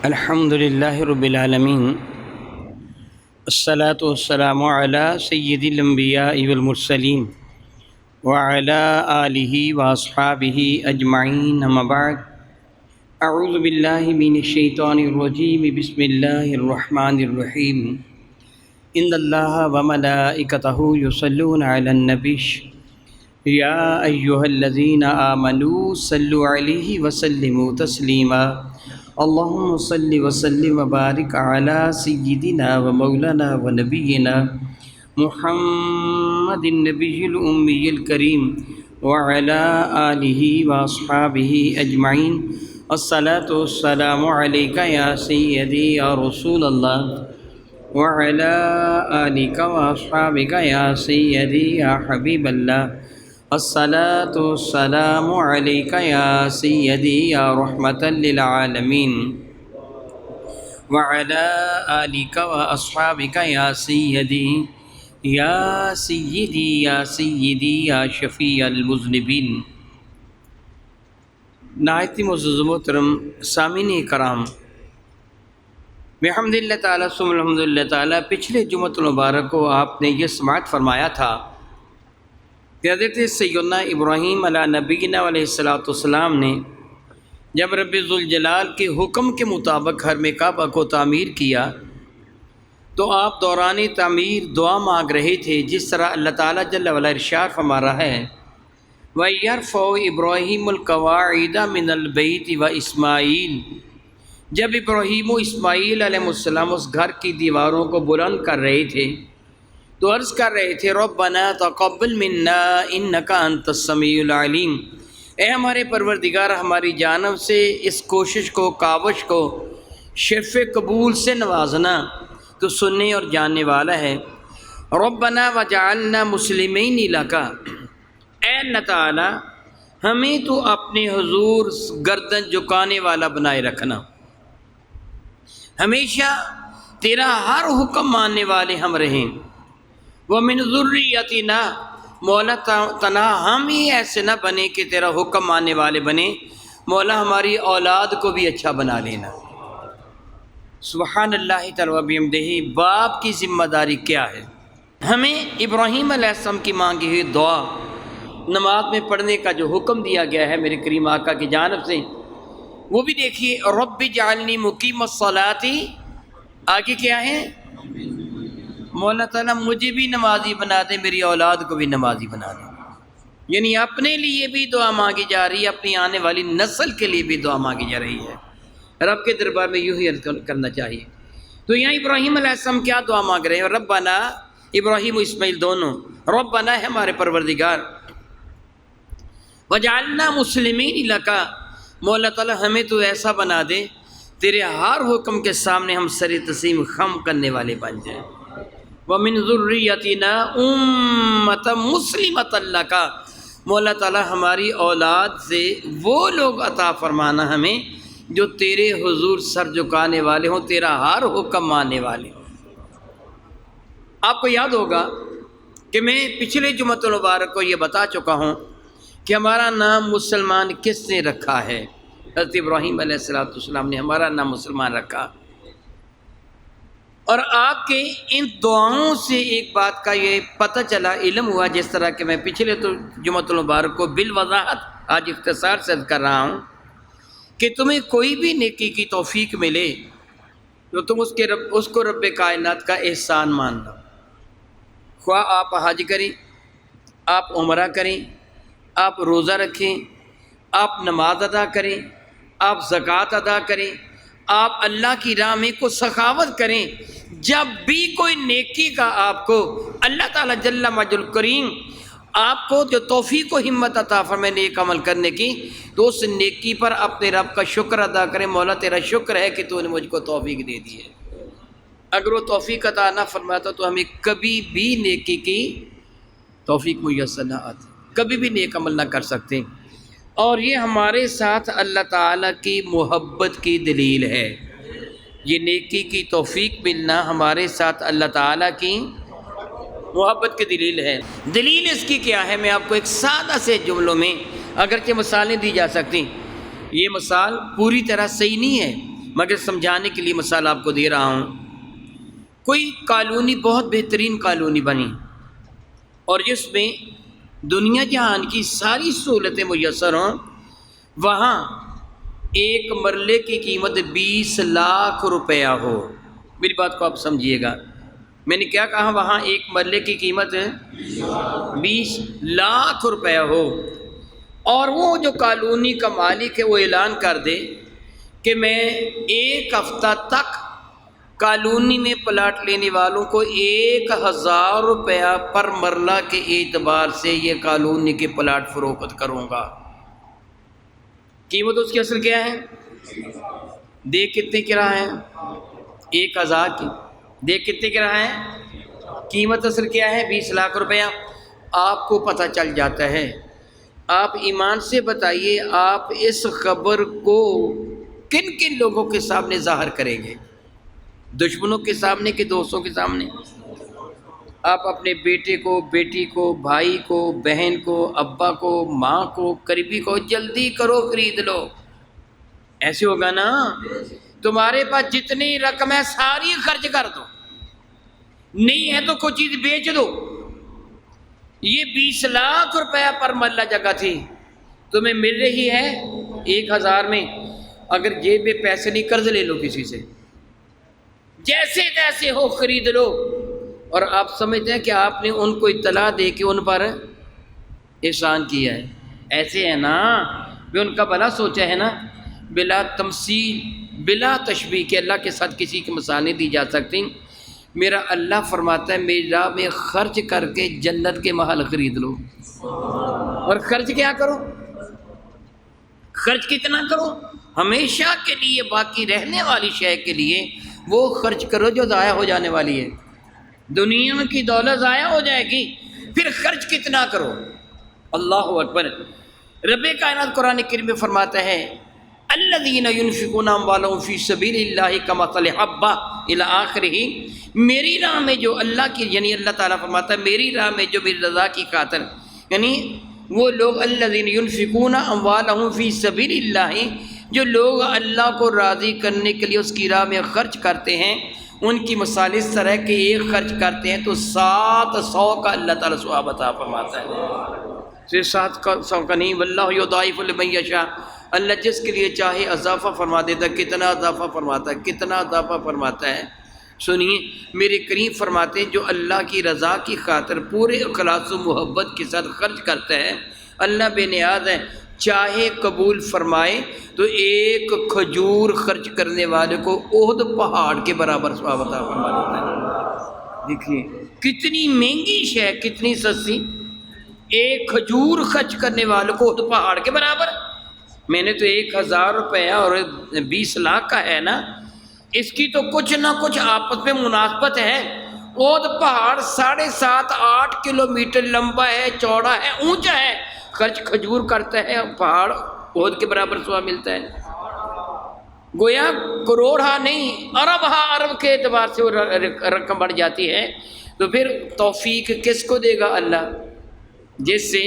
الحمد للہ رب العالمین، الصلاۃ والسلام علی سید الانبیاء والمرسلین وعلی آلہ واصحابہ اجمعین، اما بعد، اعوذ باللہ من الشیطان الرجیم، بسم اللہ الرحمن الرحیم۔ ان اللہ وملائکتہ یصلون علی النبی یا ایہا الذین آمنوا صلوا علیہ وسلموا تسلیما۔ اللہم صلی وسلم وبارک علی سیدنا و مولانا و نبینا محمد النبی الامی الکریم وعلی آلہ واصحابہ اجمعین۔ الصلاۃ والسلام علیک یا سیدی یا رسول اللہ وعلی آلک واصحابک یا سیدی یا حبیب اللہ۔ الصلاۃ والسلام علیک یا سیدی یا رحمۃ للعالمین وعلی آلک واصحابک یا سیدی یا شفیع المذنبین۔ نہایت معزز محترم سامعین کرام، بحمد اللہ تعالیٰ ثم الحمد للہ تعالیٰ، پچھلے جمعۃ المبارک کو آپ نے یہ سماعت فرمایا تھا کہ حضرت سیدنا ابراہیم علیہ نبینا علیہ السلام نے جب رب ذوالجلال کے حکم کے مطابق حرم کعبہ کو تعمیر کیا تو آپ دوران تعمیر دعا مانگ رہے تھے، جس طرح اللہ تعالیٰ جل وعلا ارشاد فرما رہا ہے وَيَرْفَعُ إِبْرَاهِيمُ الْقَوَاعِدَ مِنَ الْبَيْتِ وَإِسْمَاعِيلُ، جب ابراہیم و اسماعیل علیہ السلام اس گھر کی دیواروں کو بلند کر رہے تھے تو عرض کر رہے تھے ربنا تقبل منا انک انت السمیع العلیم، اے ہمارے پروردگار ہماری جانب سے اس کوشش کو، کاوش کو شرف قبول سے نوازنا، تو سننے اور جاننے والا ہے۔ ربنا وجعلنا مسلمین لک، اے اللہ تعالی ہمیں تو اپنے حضور گردن جھکانے والا بنائے رکھنا، ہمیشہ تیرا ہر حکم ماننے والے ہم رہیں۔ وَمِن ذُرِّيَّتِنَا، مولا تنہا ہم ہی ایسے نہ بنے کہ تیرا حکم ماننے والے بنے، مولا ہماری اولاد کو بھی اچھا بنا لینا۔ سبحان اللہ تعالی و بحمدہ، باپ کی ذمہ داری کیا ہے؟ ہمیں ابراہیم علیہ السلام کی مانگی ہوئی دعا نماز میں پڑھنے کا جو حکم دیا گیا ہے میرے کریم آقا کی جانب سے، وہ بھی دیکھیے رب اجعلنی مقیم الصلاۃ، آگے کیا ہے؟ مولا تعالیٰ مجھے بھی نمازی بنا دے، میری اولاد کو بھی نمازی بنا دے، یعنی اپنے لیے بھی دعا مانگی جا رہی ہے، اپنی آنے والی نسل کے لیے بھی دعا مانگی جا رہی ہے۔ رب کے دربار میں یوں ہی عرض کرنا چاہیے۔ تو یہاں ابراہیم علیہ السلام کیا دعا مانگ رہے ہیں؟ ربنا، ابراہیم و اسماعیل دونوں، ربنا ہے ہمارے پروردگار، وجعلنا مسلمین لک، مولا تعالیٰ ہمیں تو ایسا بنا دے تیرے ہر حکم کے سامنے ہم سر تسلیم خم کرنے والے بن جائیں۔ وَمِن ذُرِّيَّتِنَا أُمَّةً مُسْلِمَةً لَكَ، مولا تعالیٰ ہماری اولاد سے وہ لوگ عطا فرمانا ہمیں جو تیرے حضور سر جھکانے والے ہوں، تیرا ہر حکم ماننے والے ہوں۔ آپ کو یاد ہوگا کہ میں پچھلے جمعۃ المبارک کو یہ بتا چکا ہوں کہ ہمارا نام مسلمان کس نے رکھا ہے؟ حضرت ابراہیم علیہ السلام نے ہمارا نام مسلمان رکھا، اور آپ کے ان دعاؤں سے ایک بات کا یہ پتہ چلا، علم ہوا، جس طرح کہ میں پچھلے جمعۃ المبارک کو بالوضاحت آج اختصار سے کر رہا ہوں کہ تمہیں کوئی بھی نیکی کی توفیق ملے تو تم اس کو رب کائنات کا احسان مان لو، خواہ آپ حج کریں، آپ عمرہ کریں، آپ روزہ رکھیں، آپ نماز ادا کریں، آپ زکوٰۃ ادا کریں، آپ اللہ کی راہ میں کو سخاوت کریں، جب بھی کوئی نیکی کا آپ کو اللہ تعالیٰ جل مجد الکریم آپ کو جو توفیق و ہمت عطا فرمائے نیک عمل کرنے کی، تو اس نیکی پر اپنے رب کا شکر ادا کریں، مولا تیرا شکر ہے کہ تو نے مجھ کو توفیق دے دی ہے۔ اگر وہ توفیق عطا نہ فرماتا تو ہمیں کبھی بھی نیکی کی توفیق میسر نہ آتی، کبھی بھی نیک عمل نہ کر سکتے۔ اور یہ ہمارے ساتھ اللہ تعالیٰ کی محبت کی دلیل ہے، یہ نیکی کی توفیق ملنا ہمارے ساتھ اللہ تعالیٰ کی محبت کی دلیل ہے۔ دلیل اس کی کیا ہے؟ میں آپ کو ایک سادہ سے جملوں میں اگرچہ مثالیں دی جا سکتی، یہ مثال پوری طرح صحیح نہیں ہے، مگر سمجھانے کے لیے مثال آپ کو دے رہا ہوں. کوئی کالونی بہت بہترین کالونی بنی اور جس میں دنیا جہان کی ساری سہولتیں میسر ہوں، وہاں ایک مرلے کی قیمت 20 لاکھ روپیہ ہو. میری بات کو آپ سمجھیے گا، میں نے کیا کہا؟ وہاں ایک مرلے کی قیمت 20 لاکھ روپیہ ہو، اور وہ جو کالونی کا مالک ہے وہ اعلان کر دے کہ میں 1 ہفتہ تک کالونی میں پلاٹ لینے والوں کو 1000 روپیہ پر مرلہ کے اعتبار سے یہ کالونی کے پلاٹ فروخت کروں گا. قیمت اس کی اصل کیا ہے؟ دیکھ کتنے کی رہا ہے؟ 1000 کی. دیکھ کتنے کی رہا ہے؟ قیمت اصل کیا ہے؟ 20 لاکھ روپیہ. آپ کو پتہ چل جاتا ہے. آپ ایمان سے بتائیے، آپ اس خبر کو کن کن لوگوں کے سامنے ظاہر کریں گے؟ دشمنوں کے سامنے کہ دوستوں کے سامنے؟ آپ اپنے بیٹے کو، بیٹی کو، بھائی کو، بہن کو، ابا کو، ماں کو، قریبی کو جلدی کرو خرید لو. ایسے ہوگا نا؟ تمہارے پاس جتنی رقم ہے ساری خرچ کر دو، نہیں ہے تو کوئی چیز بیچ دو. یہ 20 لاکھ روپیہ پر مرلہ جگہ تھی، تمہیں مل رہی ہے 1000 میں. اگر جیب میں پیسے نہیں، قرض لے لو کسی سے، جیسے تیسے ہو خرید لو. اور آپ سمجھتے ہیں کہ آپ نے ان کو اطلاع دے کے ان پر احسان کیا ہے. ایسے ہے نا، بھی ان کا بھلا سوچا ہے نا. بلا تمثیل، بلا تشبیہ کہ اللہ کے ساتھ کسی کی مثال نہیں دی جا سکتی. میرا اللہ فرماتا ہے میری راہ میں خرچ کر کے جنت کے محل خرید لو. اور خرچ کیا کرو؟ خرچ کتنا کرو؟ ہمیشہ کے لیے باقی رہنے والی شے کے لیے وہ خرچ کرو جو ضائع ہو جانے والی ہے. دنیا کی دولت ضائع ہو جائے گی، پھر خرچ کتنا کرو. اللہ اکبر. رب کائنات قرآن کریم میں فرماتا ہے الذین ينفقون اموالهم فی سبیل اللہ کمثل حبۃ الی آخرہ. میری راہ میں جو اللہ کی، یعنی اللہ تعالیٰ فرماتا ہے میری راہ میں جو میری رضا کی خاطر، یعنی وہ لوگ الذین ينفقون اموالهم فی سبیل اللہ، جو لوگ اللہ کو راضی کرنے کے لیے اس کی راہ میں خرچ کرتے ہیں، ان کی مثال اس طرح کہ ایک خرچ کرتے ہیں تو 700 کا اللہ تعالیٰ ثواب عطا فرماتا ہے. صرف 700 کا نہیں، واللہ یضاعف لمن یشاء. اللہ جس کے لیے چاہے اضافہ فرما دیتا ہے. کتنا اضافہ فرماتا ہے؟ کتنا اضافہ فرماتا ہے؟ سنیے، میرے کریم فرماتے ہیں جو اللہ کی رضا کی خاطر پورے اخلاص و محبت کے ساتھ خرچ کرتا ہے، اللہ بے نیاز ہے. چاہے قبول فرمائے تو ایک کھجور خرچ کرنے والے کو احد پہاڑ کے برابر ثواب عطا فرما دیتا ہے. دیکھیے کتنی مہنگی شے، کتنی سستی. ایک کھجور خرچ کرنے والے کو احد پہاڑ کے برابر. میں نے تو 1000 روپیہ اور 20 لاکھ کا ہے نا، اس کی تو کچھ نہ کچھ آپس میں مناسبت ہے. احد پہاڑ 7.5 8 کلومیٹر لمبا ہے، چوڑا ہے، اونچا ہے. خرچ کھجور کرتا ہے، پہاڑ احد کے برابر ثواب ملتا ہے. گویا کروڑ ہاں نہیں، ارب ہاں ارب کے اعتبار سے وہ رقم بڑھ جاتی ہے. تو پھر توفیق کس کو دے گا؟ اللہ. جس سے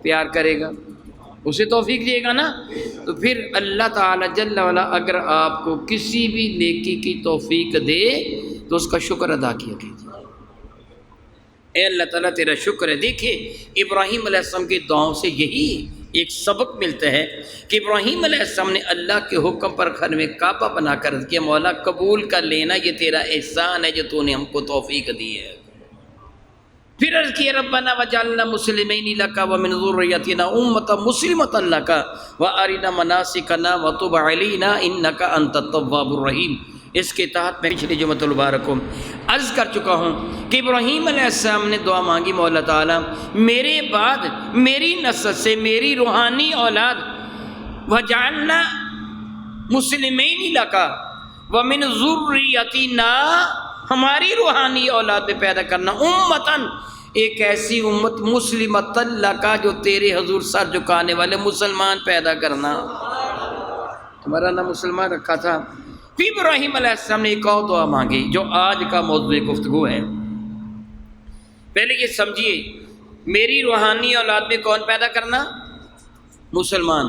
پیار کرے گا اسے توفیق دے گا نا. تو پھر اللہ تعالیٰ جل وعلا اگر آپ کو کسی بھی نیکی کی توفیق دے تو اس کا شکر ادا کیا کیجیے. اے اللہ تعالیٰ تیرا شکر ہے. دیکھیں ابراہیم علیہ السلام کی دعاؤں سے یہی ایک سبق ملتا ہے کہ ابراہیم علیہ السلام نے اللہ کے حکم پر گھر میں کعبہ بنا کر کہ مولا قبول کر لینا، یہ تیرا احسان ہے جو تو نے ہم کو توفیق دی ہے. پھر عرض کیا ربنا وجعلنا مسلمین لک ومن ذریتنا امۃ مسلمۃ لک وارنا مناسکنا وتب علینا انک انت التواب الرحیم. اس کے تحت میں پچھلی جمعۃ المبارک کو عرض کر چکا ہوں کہ ابراہیم علیہ السلام نے دعا مانگی مولا تعالیٰ میرے بعد میری نسل سے میری روحانی اولاد وجعلنا مسلمین لک ومن ذریتنا، ہماری روحانی اولاد میں پیدا کرنا امتن، ایک ایسی امت مسلمۃ لک جو تیرے حضور سر جھکانے والے مسلمان پیدا کرنا. تمہارا نام مسلمان رکھا تھا. پھر ابراہیم علیہ السلام نے ایک اور دعا مانگی جو آج کا موضوع گفتگو ہے. پہلے یہ سمجھیے میری روحانی اولاد میں کون پیدا کرنا؟ مسلمان.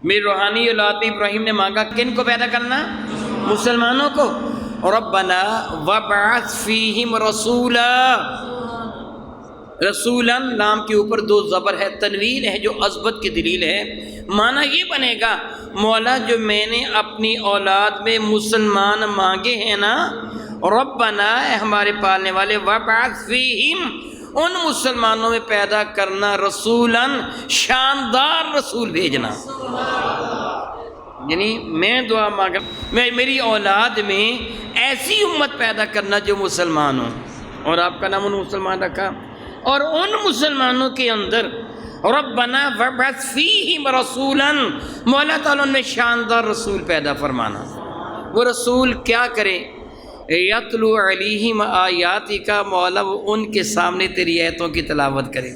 میری روحانی اولاد میں ابراہیم نے مانگا کن کو پیدا کرنا؟ مسلمانوں کو. ربنا وابعث فیہم رسولا. رسولاً لام کے اوپر دو زبر ہے، تنوین ہے جو عظمت کی دلیل ہے. معنی یہ بنے گا مولا جو میں نے اپنی اولاد میں مسلمان مانگے ہیں نا، ربنا اے ہمارے پالنے والے، وابعث فیہم ان مسلمانوں میں پیدا کرنا رسولاً شاندار رسول بھیجنا. یعنی میں دعا مانگ میری اولاد میں ایسی امت پیدا کرنا جو مسلمان ہوں، اور آپ کا نام ان مسلمان رکھا. اور ان مسلمانوں کے اندر ربنا وابعث فیہم رسولا، مولا تعالیٰ ان میں شاندار رسول پیدا فرمانا. وہ رسول کیا کرے؟ یتلو علیہم آیاتک، مولا وہ ان کے سامنے تیری آیتوں کی تلاوت کرے.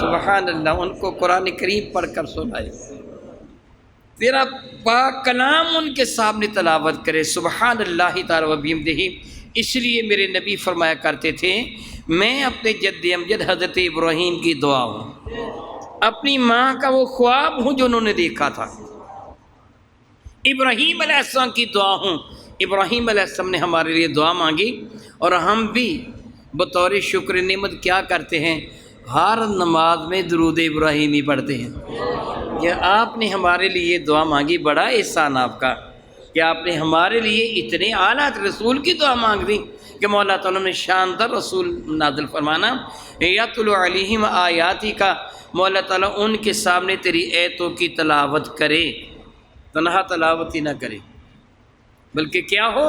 سبحان اللہ، ان کو قرآن کریم پڑھ کر سنائے، تیرا پاک کلام ان کے سامنے تلاوت کرے. سبحان اللہ تعالی و بحمدہ. اس لیے میرے نبی فرمایا کرتے تھے میں اپنے جد امجد حضرت ابراہیم کی دعا ہوں، اپنی ماں کا وہ خواب ہوں جو انہوں نے دیکھا تھا. ابراہیم علیہ السلام کی دعا ہوں. ابراہیم علیہ السلام نے ہمارے لیے دعا مانگی، اور ہم بھی بطور شکر نعمت کیا کرتے ہیں؟ ہر نماز میں درود ابراہیمی پڑھتے ہیں. کہ آپ نے ہمارے لیے دعا مانگی، بڑا احسان آپ کا کہ آپ نے ہمارے لیے اتنے اعلیٰ رسول کی دعا مانگ دی کہ مولا تعالیٰ نے شاندار رسول نازل فرمانا. یتلو علیہم آیاتی کا، مولا تعالیٰ ان کے سامنے تیری آیتوں کی تلاوت کرے. تنہا تلاوت ہی نہ کرے بلکہ کیا ہو،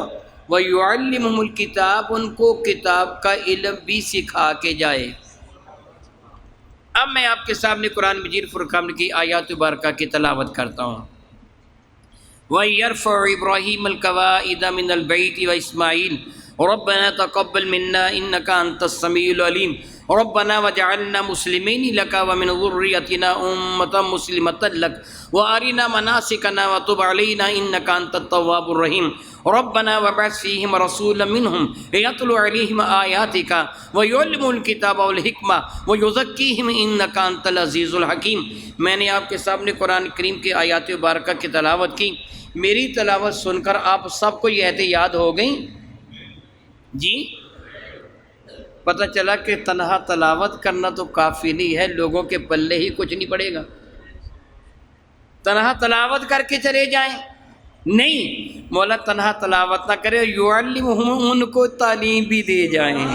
وَيُعَلِّمُهُمُ الْكِتَابَ، ان کو کتاب کا علم بھی سکھا کے جائے. اب میں آپ کے سامنے قرآن مجید فرقان کی آیات مبارکہ کی تلاوت کرتا ہوں. وَيَرْفَعُ إِبْرَاهِيمَ الْقَوَاعِدَ مِنَ الْبَيْتِ وَإِسْمَاعِيلُ رَبَّنَا تَقَبَّلْ مِنَّا إِنَّكَ أَنْتَ السَّمِيعُ الْعَلِيمُ رَبَّنَا وَاجْعَلْنَا مُسْلِمَيْنِ لَكَ وَمِنْ ذُرِّيَّتِنَا أُمَّةً مُسْلِمَةً لَكَ وَأَرِنَا مَنَاسِكَنَا وَتُبْ عَلَيْنَا إِنَّكَ أَنْتَ التَّوَّابُ الرَّحِيمُ رَبَّنَا وَابْعَثْ فِيهِمْ رَسُولًا مِّنْهُمْ يَتْلُو عَلَيْهِمْ آيَاتِكَ وَيُعَلِّمُهُمُ الْكِتَابَ وَالْحِكْمَةَ وَيُزَكِّيهِمْ إِنَّكَ أَنْتَ الْعَزِيزُ الْحَكِيمُ. میں نے آپ کے سامنے قرآن کریم کی آیات مبارکہ کی تلاوت کی. میری تلاوت سن کر آپ سب کو یہ آیتیں یاد ہو گئیں؟ جی، پتہ چلا کہ تنہا تلاوت کرنا تو کافی نہیں ہے، لوگوں کے پلے ہی کچھ نہیں پڑے گا. تنہا تلاوت کر کے چلے جائیں؟ نہیں، مولا تنہا تلاوت نہ کرے، یعلمہم، ان کو تعلیم بھی دے جائیں.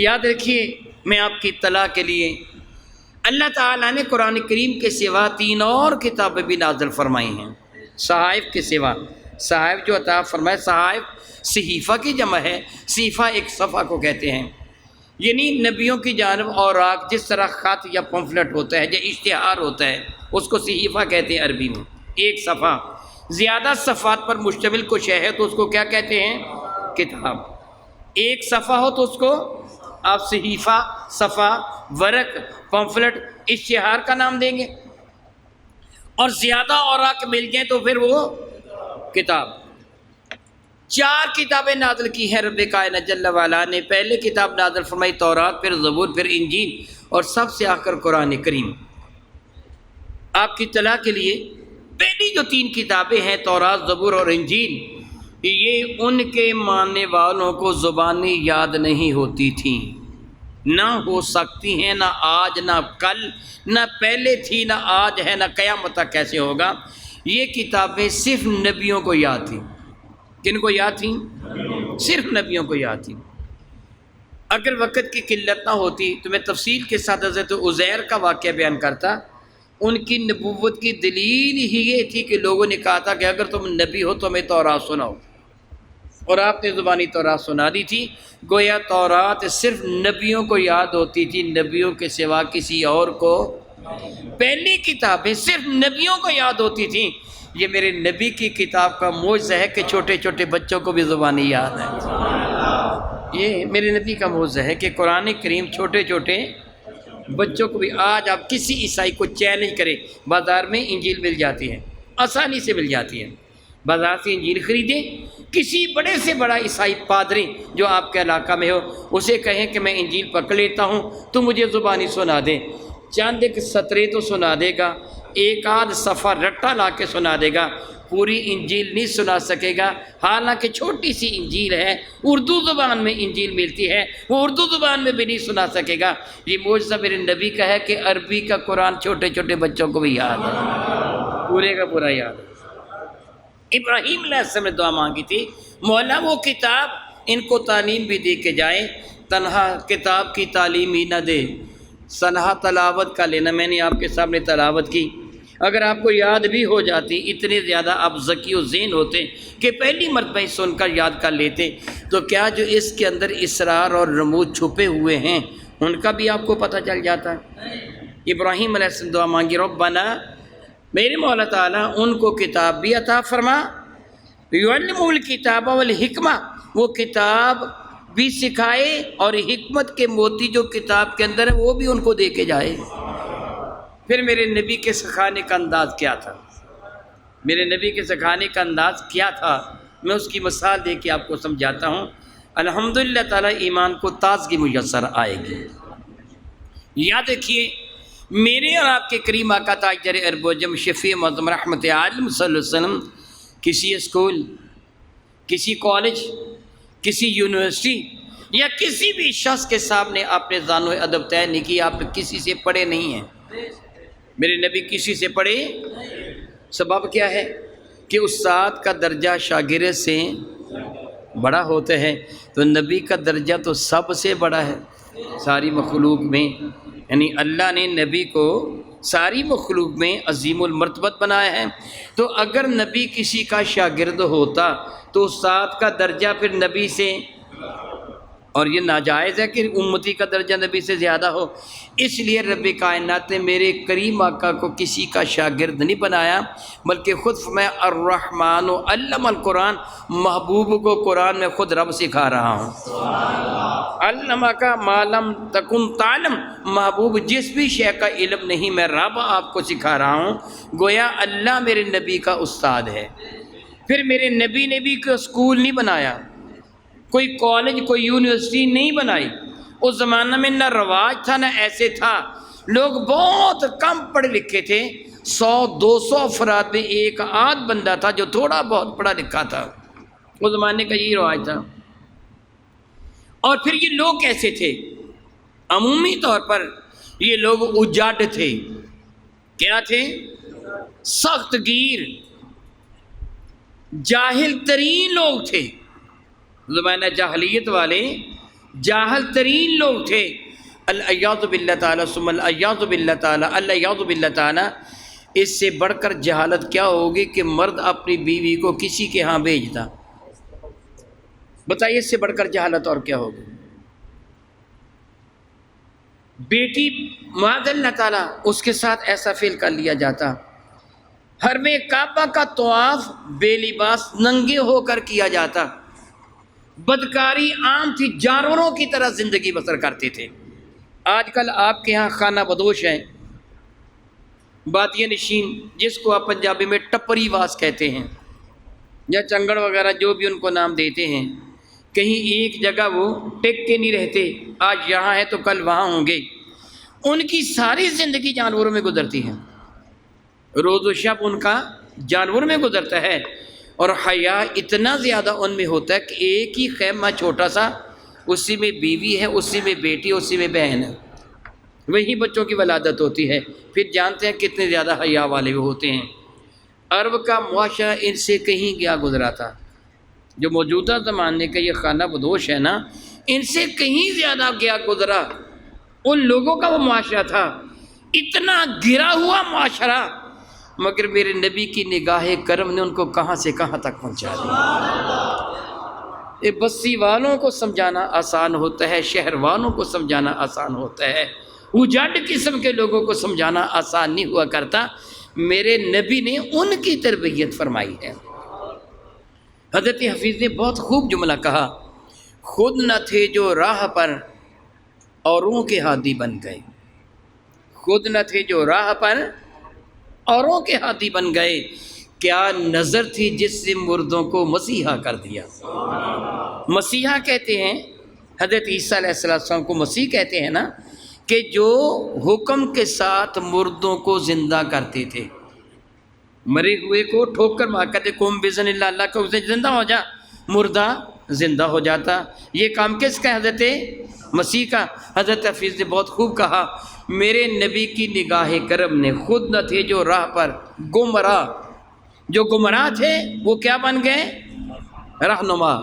یاد رکھیے، میں آپ کی اطلاع کے لیے، اللہ تعالیٰ نے قرآن کریم کے سوا 3 اور کتابیں بھی نازل فرمائی ہیں صحائف کے سوا. صحائف جو عطا فرمائے، صحائف صحیفہ کی جمع ہے، صحیفہ ایک صفحہ کو کہتے ہیں. یعنی نبیوں کی جانب اوراق، جس طرح خط یا پمفلٹ ہوتا ہے یا اشتہار ہوتا ہے، اس کو صحیفہ کہتے ہیں عربی میں. ایک صفحہ زیادہ صفحات پر مشتمل کچھ ہے تو اس کو کیا کہتے ہیں؟ کتاب. ایک صفحہ ہو تو اس کو آپ صحیفہ، صفحہ، ورق، پمفلٹ، اشتہار کا نام دیں گے. اور زیادہ اوراق مل جائیں تو پھر وہ کتاب. 4 کتابیں نازل کی ہیں رب کائنات جل وعلا نے. پہلے کتاب نازل فرمائی تورات، پھر زبور، پھر انجیل، اور سب سے آخر قرآن کریم. آپ کی اطلاع کے لیے پہلی جو 3 کتابیں ہیں تورات، زبور اور انجیل، یہ ان کے ماننے والوں کو زبانی یاد نہیں ہوتی تھیں، نہ ہو سکتی ہیں، نہ آج نہ کل، نہ پہلے تھی نہ آج ہے، نہ قیامت تک کیسے ہوگا. یہ کتابیں صرف نبیوں کو یاد تھیں. کن کو یاد تھیں؟ صرف نبیوں کو یاد تھیں. اگر وقت کی قلت نہ ہوتی تو میں تفصیل کے ساتھ حضرت عزیر کا واقعہ بیان کرتا. ان کی نبوت کی دلیل ہی یہ تھی کہ لوگوں نے کہا تھا کہ اگر تم نبی ہو تو ہمیں تورات سناؤ، اور آپ نے زبانی تورات سنا دی تھی. گویا تورات صرف نبیوں کو یاد ہوتی تھی، نبیوں کے سوا کسی اور کو. پہلی کتابیں صرف نبیوں کو یاد ہوتی تھیں. یہ میرے نبی کی کتاب کا معجزہ ہے کہ چھوٹے چھوٹے بچوں کو بھی زبانی یاد ہے. یہ میرے نبی کا معجزہ ہے کہ قرآن کریم چھوٹے چھوٹے بچوں کو بھی. آج آپ کسی عیسائی کو چیلنج کریں، بازار میں انجیل مل جاتی ہے، آسانی سے مل جاتی ہے. بازار سے انجیل خریدیں. کسی بڑے سے بڑا عیسائی پادری جو آپ کے علاقہ میں ہو، اسے کہیں کہ میں انجیل پکڑ لیتا ہوں تو مجھے زبانی سنا دیں. چند ایک سطرے تو سنا دے گا، ایک آدھ صفحہ رٹا لا کے سنا دے گا، پوری انجیل نہیں سنا سکے گا، حالانکہ چھوٹی سی انجیل ہے، اردو زبان میں انجیل ملتی ہے، وہ اردو زبان میں بھی نہیں سنا سکے گا۔ یہ معجزہ میرے نبی کا ہے کہ عربی کا قرآن چھوٹے چھوٹے بچوں کو بھی یاد ہے، پورے کا پورا یاد ہے۔ ابراہیم علیہ السلام نے دعا مانگی تھی، مولا وہ کتاب ان کو تعلیم بھی دے کے جائے، تنہا کتاب کی تعلیم ہی نہ دے، سنہا تلاوت کا لینا۔ میں نے آپ کے سامنے تلاوت کی، اگر آپ کو یاد بھی ہو جاتی، اتنے زیادہ آپ ذکی و ذہین ہوتے کہ پہلی مرتبہ سن کر یاد کر لیتے، تو کیا جو اس کے اندر اسرار اور رموز چھپے ہوئے ہیں ان کا بھی آپ کو پتہ چل جاتا ہے۔ ابراہیم علیہ السلام دعا مانگی، ربنا میرے مولا تعالیٰ ان کو کتاب بھی عطا فرما، یعلمہ الکتاب والحکمہ، وہ کتاب بھی سکھائے اور حکمت کے موتی جو کتاب کے اندر ہے وہ بھی ان کو دے کے جائے۔ پھر میرے نبی کے سکھانے کا انداز کیا تھا، میرے نبی کے سکھانے کا انداز کیا تھا، میں اس کی مثال دے کے آپ کو سمجھاتا ہوں۔ الحمدللہ تعالیٰ ایمان کو تازگی میسر آئے گی۔ یاد رکھیے، میرے اور آپ کے کریم آقا تاجدار ارب و عجم شفیع معظم رحمت عالم صلی اللہ علیہ وسلم کسی اسکول، کسی کالج، کسی یونیورسٹی یا کسی بھی شخص کے سامنے آپ نے ذان و ادب طے نہیں کی، آپ کسی سے پڑھے نہیں ہیں، میرے نبی کسی سے پڑھے۔ سبب کیا ہے کہ استاد کا درجہ شاگرد سے بڑا ہوتا ہے، تو نبی کا درجہ تو سب سے بڑا ہے ساری مخلوق میں، یعنی اللہ نے نبی کو ساری مخلوق میں عظیم المرتبت بنایا ہے۔ تو اگر نبی کسی کا شاگرد ہوتا تو استاد کا درجہ پھر نبی سے، اور یہ ناجائز ہے کہ امتی کا درجہ نبی سے زیادہ ہو، اس لیے رب کائنات نے میرے کریم آقا کو کسی کا شاگرد نہیں بنایا، بلکہ خود میں الرحمن علم القرآن، محبوب کو قرآن میں خود رب سکھا رہا ہوں۔ علم کا معلم تکن تعلم، محبوب جس بھی شے کا علم نہیں میں رب آپ کو سکھا رہا ہوں، گویا اللہ میرے نبی کا استاد ہے۔ پھر میرے نبی نے بھی کوئی اسکول نہیں بنایا، کوئی کالج، کوئی یونیورسٹی نہیں بنائی۔ اس زمانہ میں نہ رواج تھا نہ ایسے تھا، لوگ بہت کم پڑھے لکھے تھے، 100-200 افراد میں ایک آدھ بندہ تھا جو تھوڑا بہت پڑھا لکھا تھا، اس زمانے کا یہی رواج تھا۔ اور پھر یہ لوگ کیسے تھے؟ عمومی طور پر یہ لوگ اجاڈ تھے۔ کیا تھے؟ سخت گیر، جاہل ترین لوگ تھے، زمانہ جاہلیت والے جاہل ترین لوگ تھے۔ الیاذ باللہ تعالیٰ ثم الیاذ باللہ تعالیٰ، الیاذ باللہ تعالیٰ۔ اس سے بڑھ کر جہالت کیا ہوگی کہ مرد اپنی بیوی کو کسی کے ہاں بھیجتا؟ بتائیے اس سے بڑھ کر جہالت اور کیا ہوگی؟ بیٹی معاذ اللہ تعالیٰ اس کے ساتھ ایسا فعل کر لیا جاتا، حرم کعبہ کا طواف بے لباس ننگے ہو کر کیا جاتا، بدکاری عام تھی، جانوروں کی طرح زندگی بسر کرتے تھے۔ آج کل آپ کے ہاں خانہ بدوش ہیں، بادیہ نشین، جس کو آپ پنجابی میں ٹپری واس کہتے ہیں، یا چنگڑ وغیرہ جو بھی ان کو نام دیتے ہیں، کہیں ایک جگہ وہ ٹک کے نہیں رہتے، آج یہاں ہے تو کل وہاں ہوں گے۔ ان کی ساری زندگی جانوروں میں گزرتی ہے، روز و شب ان کا جانور میں گزرتا ہے، اور حیا اتنا زیادہ ان میں ہوتا ہے کہ ایک ہی خیمہ چھوٹا سا، اسی میں بیوی ہے، اسی میں بیٹی، اسی میں بہن ہے، وہی بچوں کی ولادت ہوتی ہے۔ پھر جانتے ہیں کتنے زیادہ حیا والے وہ ہوتے ہیں۔ عرب کا معاشرہ ان سے کہیں گیا گزرا تھا، جو موجودہ زمانے کا یہ خانہ بدوش ہے نا، ان سے کہیں زیادہ گیا گزرا ان لوگوں کا وہ معاشرہ تھا، اتنا گرا ہوا معاشرہ، مگر میرے نبی کی نگاہ کرم نے ان کو کہاں سے کہاں تک پہنچا دیا۔ یہ بستی والوں کو سمجھانا آسان ہوتا ہے، شہر والوں کو سمجھانا آسان ہوتا ہے، اجاڈ قسم کے لوگوں کو سمجھانا آسان نہیں ہوا کرتا۔ میرے نبی نے ان کی تربیت فرمائی ہے۔ حضرت حفیظ نے بہت خوب جملہ کہا، خود نہ تھے جو راہ پر اوروں کے ہادی بن گئے، خود نہ تھے جو راہ پر اوروں کے ہادی بن گئے، کیا نظر تھی جس سے مردوں کو مسیحا کر دیا۔ مسیحا کہتے ہیں، حضرت عیسیٰ علیہ السلام کو مسیح کہتے ہیں نا، کہ جو حکم کے ساتھ مردوں کو زندہ کرتے تھے، مرے ہوئے کو ٹھوک کر مار کہتے قوم بزن اللہ، اللہ کو اسے زندہ ہو جا، مردہ زندہ ہو جاتا۔ یہ کام کس کا؟ حضرت مسیح کا۔ حضرت حفیظ نے بہت خوب کہا، میرے نبی کی نگاہ کرم نے، خود نہ تھے جو راہ پر گمراہ، جو گمراہ تھے وہ کیا بن گئے؟ رہنما۔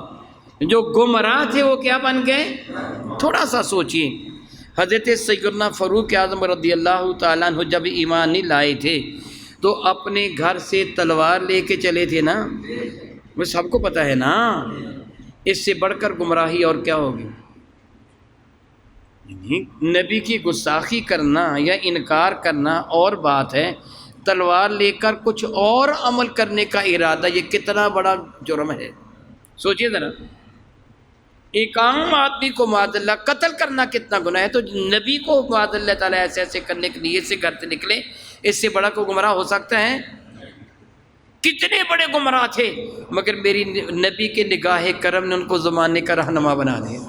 جو گمراہ تھے وہ کیا بن گئے؟ تھوڑا سا سوچئے، حضرت سیدنا فاروق اعظم رضی اللہ تعالیٰ عنہ جب ایمان نہیں لائے تھے تو اپنے گھر سے تلوار لے کے چلے تھے نا، وہ سب کو پتہ ہے نا۔ اس سے بڑھ کر گمراہی اور کیا ہوگی؟ نبی کی گستاخی کرنا یا انکار کرنا اور بات ہے، تلوار لے کر کچھ اور عمل کرنے کا ارادہ، یہ کتنا بڑا جرم ہے۔ سوچئے ذرا، ایک عام آدمی کو معاذ اللہ قتل کرنا کتنا گناہ ہے، تو نبی کو معاذ اللہ تعالیٰ ایسے ایسے کرنے کی نیت سے گھر سے نکلے، اس سے بڑا کوئی گمراہ ہو سکتا ہے؟ کتنے بڑے گمراہ تھے، مگر میری نبی کے نگاہ کرم نے ان کو زمانے کا رہنما بنا دیا۔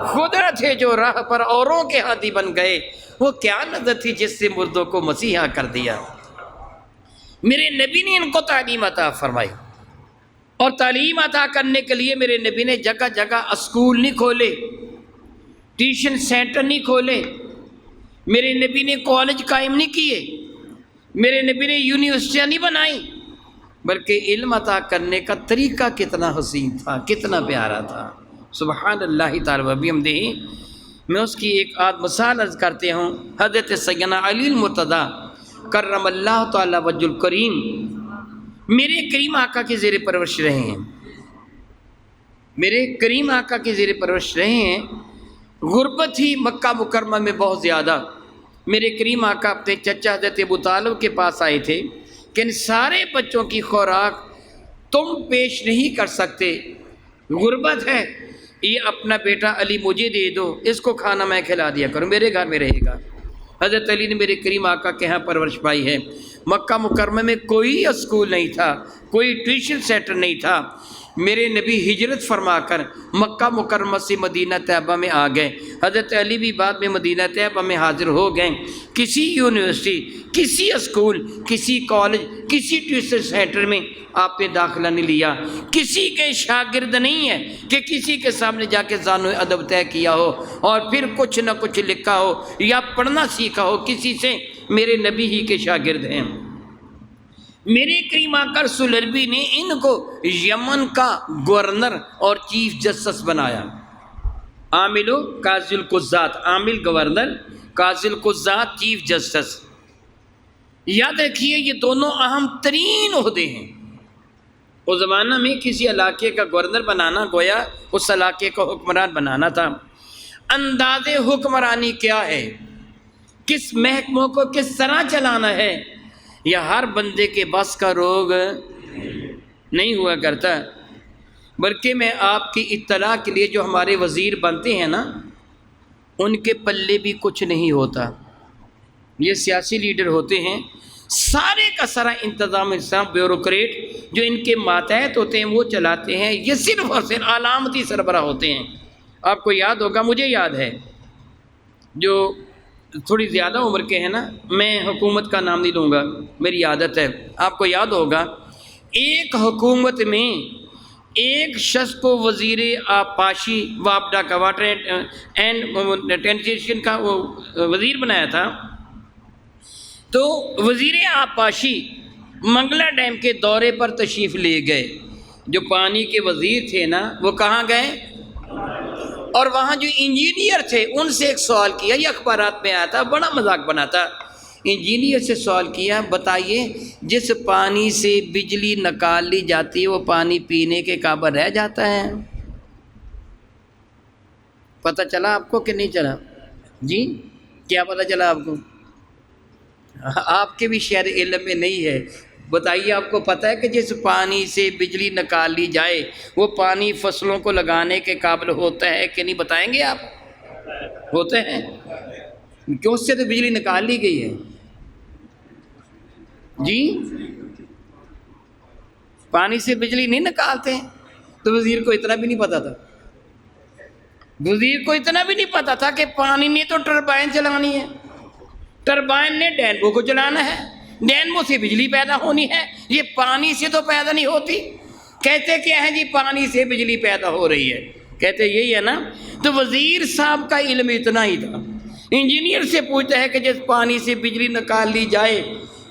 خود تھے جو راہ پر اوروں کے ہادی بن گئے، وہ کیا نظر تھی جس سے مردوں کو مسیحا کر دیا۔ میرے نبی نے ان کو تعلیم عطا فرمائی، اور تعلیم عطا کرنے کے لیے میرے نبی نے جگہ جگہ اسکول نہیں کھولے، ٹیوشن سینٹر نہیں کھولے، میرے نبی نے کالج قائم نہیں کیے، میرے نبی نے یونیورسٹیاں نہیں بنائی، بلکہ علم عطا کرنے کا طریقہ کتنا حسین تھا، کتنا پیارا تھا۔ سبحان اللہ تعالی و بحمدہ۔ میں اس کی ایک آدھ مثال عرض کرتے ہوں۔ حضرت سیدنا علی المرتضیٰ کرم اللہ تعالی وجہ الکریم میرے کریم آقا کے زیر پرورش رہے ہیں، میرے کریم آقا کے زیر پرورش رہے ہیں۔ غربت ہی مکہ مکرمہ میں بہت زیادہ۔ میرے کریم آقا اپنے چچا حضرت ابو طالب کے پاس آئے تھے کہ ان سارے بچوں کی خوراک تم پیش نہیں کر سکتے، غربت ہے، یہ اپنا بیٹا علی مجھے دے دو، اس کو کھانا میں کھلا دیا کروں، میرے گھر میں رہے گا۔ حضرت علی نے میرے کریم آقا کے ہاں پرورش پائی ہے۔ مکہ مکرمہ میں کوئی اسکول نہیں تھا، کوئی ٹیوشن سینٹر نہیں تھا۔ میرے نبی ہجرت فرما کر مکہ مکرمہ سے مدینہ طیبہ میں آ گئے، حضرت علی بھی بعد میں مدینہ طیبہ میں حاضر ہو گئے۔ کسی یونیورسٹی، کسی اسکول، کسی کالج، کسی ٹیوشن سینٹر میں آپ نے داخلہ نہیں لیا، کسی کے شاگرد نہیں ہے کہ کسی کے سامنے جا کے ذان و ادب طے کیا ہو اور پھر کچھ نہ کچھ لکھا ہو یا پڑھنا سیکھا ہو کسی سے، میرے نبی ہی کے شاگرد ہیں۔ میرے کریم آقا رسول عربی نے ان کو یمن کا گورنر اور چیف جسٹس بنایا۔ عامل و قاضی القضات، عامل گورنر، قاضی القضات چیف جسٹس۔ یاد رکھیے یہ دونوں اہم ترین عہدے ہیں۔ اس زمانہ میں کسی علاقے کا گورنر بنانا گویا اس علاقے کا حکمران بنانا تھا۔ انداز حکمرانی کیا ہے، کس محکموں کو کس طرح چلانا ہے، یہ ہر بندے کے بس کا روگ نہیں ہوا کرتا۔ بلکہ میں آپ کی اطلاع کے لیے جو ہمارے وزیر بنتے ہیں نا، ان کے پلے بھی کچھ نہیں ہوتا۔ یہ سیاسی لیڈر ہوتے ہیں، سارے کا سارا انتظام بیوروکریٹ جو ان کے ماتحت ہوتے ہیں وہ چلاتے ہیں، یہ صرف اور صرف علامتی سربراہ ہوتے ہیں۔ آپ کو یاد ہوگا، مجھے یاد ہے، جو تھوڑی زیادہ عمر کے ہیں نا، میں حکومت کا نام نہیں لوں گا، میری عادت ہے، آپ کو یاد ہوگا ایک حکومت میں ایک شخص کو وزیر آبپاشی وابڈا کا واٹر اینڈ سینیٹیشن کا وہ وزیر بنایا تھا۔ تو وزیر آبپاشی منگلا ڈیم کے دورے پر تشریف لے گئے، جو پانی کے وزیر تھے نا وہ کہاں گئے، اور وہاں جو انجینئر تھے ان سے ایک سوال کیا، یہ اخبارات میں آیا تھا، بڑا مذاق بنا تھا۔ انجینئر سے سوال کیا، بتائیے جس پانی سے بجلی نکال لی جاتی ہے وہ پانی پینے کے قابل رہ جاتا ہے؟ پتہ چلا آپ کو کہ نہیں چلا؟ جی کیا پتہ چلا آپ کو؟ آپ کے بھی شاید علم میں نہیں ہے۔ بتائیے آپ کو پتہ ہے کہ جس پانی سے بجلی نکال لی جائے وہ پانی فصلوں کو لگانے کے قابل ہوتا ہے کہ نہیں؟ بتائیں گے آپ؟ ہوتے ہیں، کیوں؟ اس سے تو بجلی نکال لی گئی ہے۔ جی پانی سے بجلی نہیں نکالتے، تو وزیر کو اتنا بھی نہیں پتا تھا۔ وزیر کو اتنا بھی نہیں پتا تھا کہ پانی نے تو ٹربائن چلانی ہے، ٹربائن نے ڈینمو کو چلانا ہے، ڈینمو سے بجلی پیدا ہونی ہے، یہ پانی سے تو پیدا نہیں ہوتی۔ کہتے کیا ہے جی پانی سے بجلی پیدا ہو رہی ہے، کہتے یہی ہے نا۔ تو وزیر صاحب کا علم اتنا ہی تھا، انجینئر سے پوچھتا ہے کہ جس پانی سے بجلی نکال لی جائے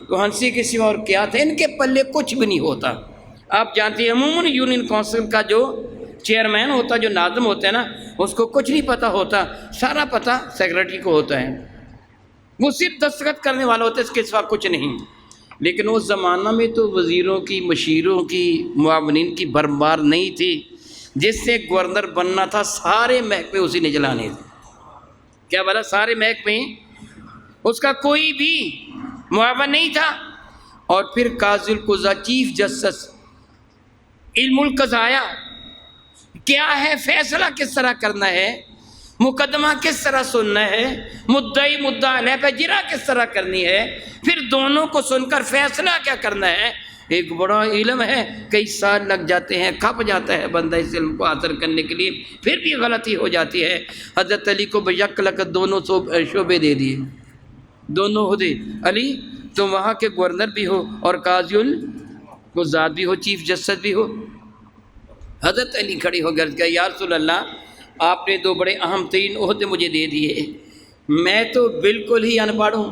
تو ہنسی کے سوا اور کیا تھا، ان کے پلے کچھ بھی نہیں ہوتا۔ آپ جانتے ہیں عموماً یونین کونسل کا جو چیئرمین ہوتا، جو ناظم ہوتا ہے نا، اس کو کچھ نہیں پتہ ہوتا، سارا پتہ سیکرٹری کو ہوتا ہے، وہ صرف دستخط کرنے والا ہوتا ہے، اس کے سوا کچھ نہیں۔ لیکن اس زمانہ میں تو وزیروں کی، مشیروں کی، معاونین کی بھرمار نہیں تھی۔ جس سے گورنر بننا تھا سارے محکمے اسی نے چلانے تھے، کیا بولا، سارے محکمے، اس کا کوئی بھی معاون نہیں تھا۔ اور پھر قاضی القضاء، چیف جسٹس، علم القضایا کیا ہے، فیصلہ کس طرح کرنا ہے، مقدمہ کس طرح سننا ہے، مدعی مدعا علیہ پہ جرا کس طرح کرنی ہے، پھر دونوں کو سن کر فیصلہ کیا کرنا ہے، ایک بڑا علم ہے، کئی سال لگ جاتے ہیں، کھپ جاتا ہے بندہ اس علم کو حاصل کرنے کے لیے، پھر بھی غلطی ہو جاتی ہے۔ حضرت علی کو بیک لک دونوں شعبے دے دیے، دونوں عہدے، علی تم وہاں کے گورنر بھی ہو اور قاضی القضاء بھی ہو، چیف جسٹس بھی ہو۔ حضرت علی کھڑی ہو کر کہ یا رسول اللہ، آپ نے دو بڑے اہم ترین عہدے مجھے دے دیے، میں تو بالکل ہی ان پڑھ ہوں،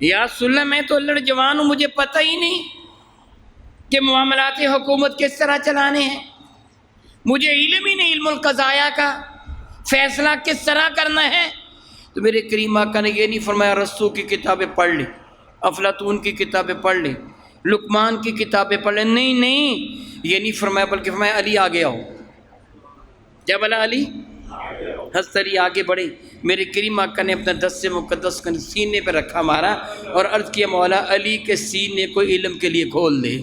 یا رسول اللہ میں تو لڑ جوان ہوں، مجھے پتہ ہی نہیں کہ معاملات حکومت کس طرح چلانے ہیں، مجھے علم ہی نہیں علم القضایا کا، فیصلہ کس طرح کرنا ہے۔ تو میرے کریم آقا نے یہ نہیں فرمایا رسول کی کتابیں پڑھ لے، افلاطون کی کتابیں پڑھ لے، لقمان کی کتابیں پڑھ لے، نہیں نہیں، یہ نہیں فرمایا، بلکہ فرمایا علی آگے آؤ۔ کیا بولا، علی، حضرت علی آگے بڑھے، میرے کریم آقا نے اپنا دست مقدس کا سینے پہ رکھا مارا اور عرض کیا مولا علی کے سینے کو علم کے لیے کھول دے،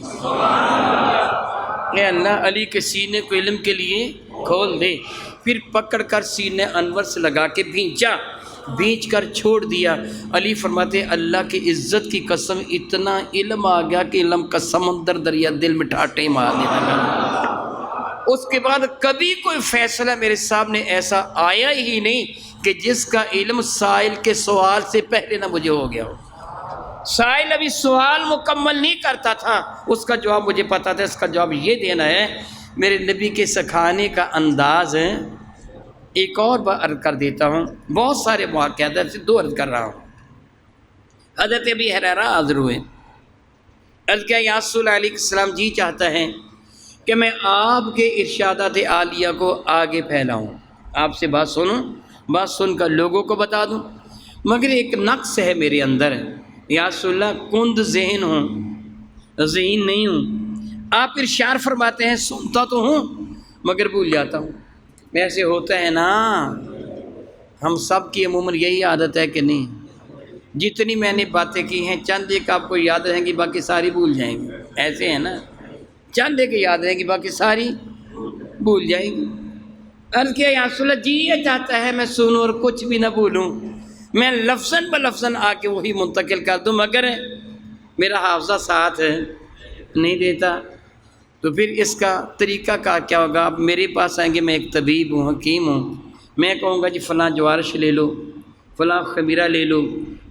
اے اللہ علی کے سینے کو علم کے لیے کھول دے۔ پھر پکڑ کر سینے انور سے لگا کے بھینچا، بھینچ کر چھوڑ دیا۔ علی فرماتے اللہ کی عزت کی قسم اتنا علم آ گیا کہ علم کا سمندر دریا دل میں ٹھاٹے مارنے لگا۔ اس کے بعد کبھی کوئی فیصلہ میرے سامنے ایسا آیا ہی نہیں کہ جس کا علم سائل کے سوال سے پہلے نہ مجھے ہو گیا ہو۔ سائل ابھی سوال مکمل نہیں کرتا تھا، اس کا جواب مجھے پتا تھا، اس کا جواب یہ دینا ہے۔ میرے نبی کے سکھانے کا انداز ہے۔ ایک اور بات عرض کر دیتا ہوں، بہت سارے واقعات سے دو عرض کر رہا ہوں۔ حضرت ابی ہریرہ حاضر ہوئے، عرض کیا یا رسول اللہ علیہ السلام جی چاہتا ہے کہ میں آپ کے ارشادات عالیہ کو آگے پھیلاؤں، آپ سے بات سنوں، بات سن کر لوگوں کو بتا دوں، مگر ایک نقص ہے میرے اندر، یا رسول اللہ کند ذہن ہوں، ذہین نہیں ہوں۔ آپ ارشاد فرماتے ہیں سنتا تو ہوں مگر بھول جاتا ہوں، ایسے ہوتا ہے نا، ہم سب کی عموماً یہی عادت ہے کہ نہیں، جتنی میں نے باتیں کی ہیں چند ایک آپ کو یاد رہیں گی، باقی ساری بھول جائیں گی، ایسے ہے نا، چند ایک یاد رہیں گی باقی ساری بھول جائیں گی۔ عرض کیا یا رسول اللہ جی یہ چاہتا ہے میں سنوں اور کچھ بھی نہ بھولوں، میں لفظاً بلفظاً آ کے وہی منتقل کر دوں، مگر میرا حافظہ ساتھ نہیں دیتا، تو پھر اس کا طریقہ کیا ہوگا؟ آپ میرے پاس آئیں گے، میں ایک طبیب ہوں، حکیم ہوں، میں کہوں گا جی فلاں جوارش لے لو، فلاں خمیرہ لے لو،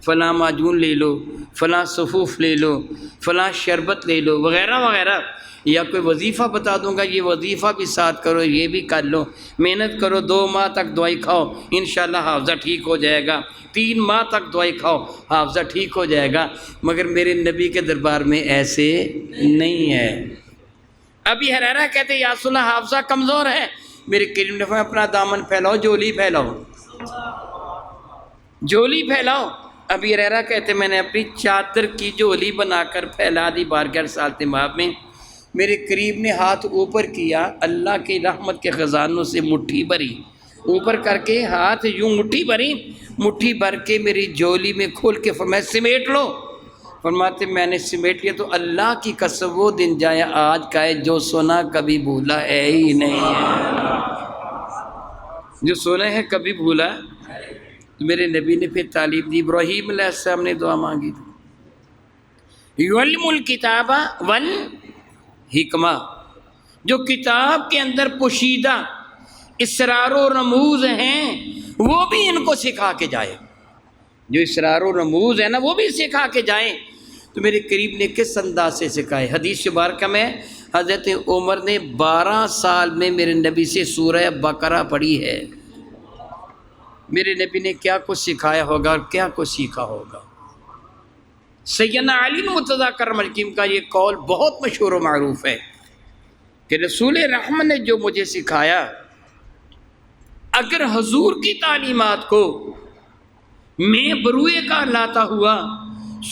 فلاں معجون لے لو، فلاں صفوف لے لو، فلاں شربت لے لو، وغیرہ وغیرہ، یا کوئی وظیفہ بتا دوں گا یہ وظیفہ بھی ساتھ کرو، یہ بھی کر لو، محنت کرو، 2 ماہ تک دوائی کھاؤ انشاءاللہ حافظہ ٹھیک ہو جائے گا، 3 ماہ تک دوائی کھاؤ حافظہ ٹھیک ہو جائے گا، مگر میرے نبی کے دربار میں ایسے نہیں ہے۔ ابھی ہریرہ کہتے یا رسول اللہ حافظہ کمزور ہے، میرے کریم نے فرمایا اپنا دامن پھیلاؤ، جولی پھیلاؤ، جولی پھیلاؤ۔ ابھی ہریرہ کہتے میں نے اپنی چادر کی جولی بنا کر پھیلا دی بارگاہ رسالت مآب میں، میرے قریب نے ہاتھ اوپر کیا، اللہ کی رحمت کے خزانوں سے مٹھی بھری، اوپر کر کے ہاتھ یوں مٹھی بھری، مٹھی بھر کے میری جولی میں کھول کے فرمایا سمیٹ لو، فرماتے میں نے سمیٹ لیا، تو اللہ کی قسم وہ دن جائے آج کا ہے جو سونا کبھی بھولا ہے ہی نہیں ہے، جو سونا ہے کبھی بھولا۔ تو میرے نبی نے پھر تعلیم دی، ابراہیم علیہ السلام نے دعا مانگی تھی، یعلم الکتاب والحکمہ، جو کتاب کے اندر پوشیدہ اسرار و رموز ہیں وہ بھی ان کو سکھا کے جائے، جو اسرار و رموز ہے نا وہ بھی سکھا کے جائیں۔ تو میرے قریب نے کس انداز سے سکھائے؟ حدیث مبارکہ میں حضرت عمر نے 12 سال میں میرے نبی سے سورہ بقرہ پڑھی ہے۔ میرے نبی نے کیا کچھ سکھایا ہوگا اور کیا کچھ سیکھا ہوگا۔ سیدنا علی مرتضیٰ کرم الجم کا یہ قول بہت مشہور و معروف ہے کہ رسول رحمت نے جو مجھے سکھایا، اگر حضور کی تعلیمات کو میں بروئے کا لاتا ہوا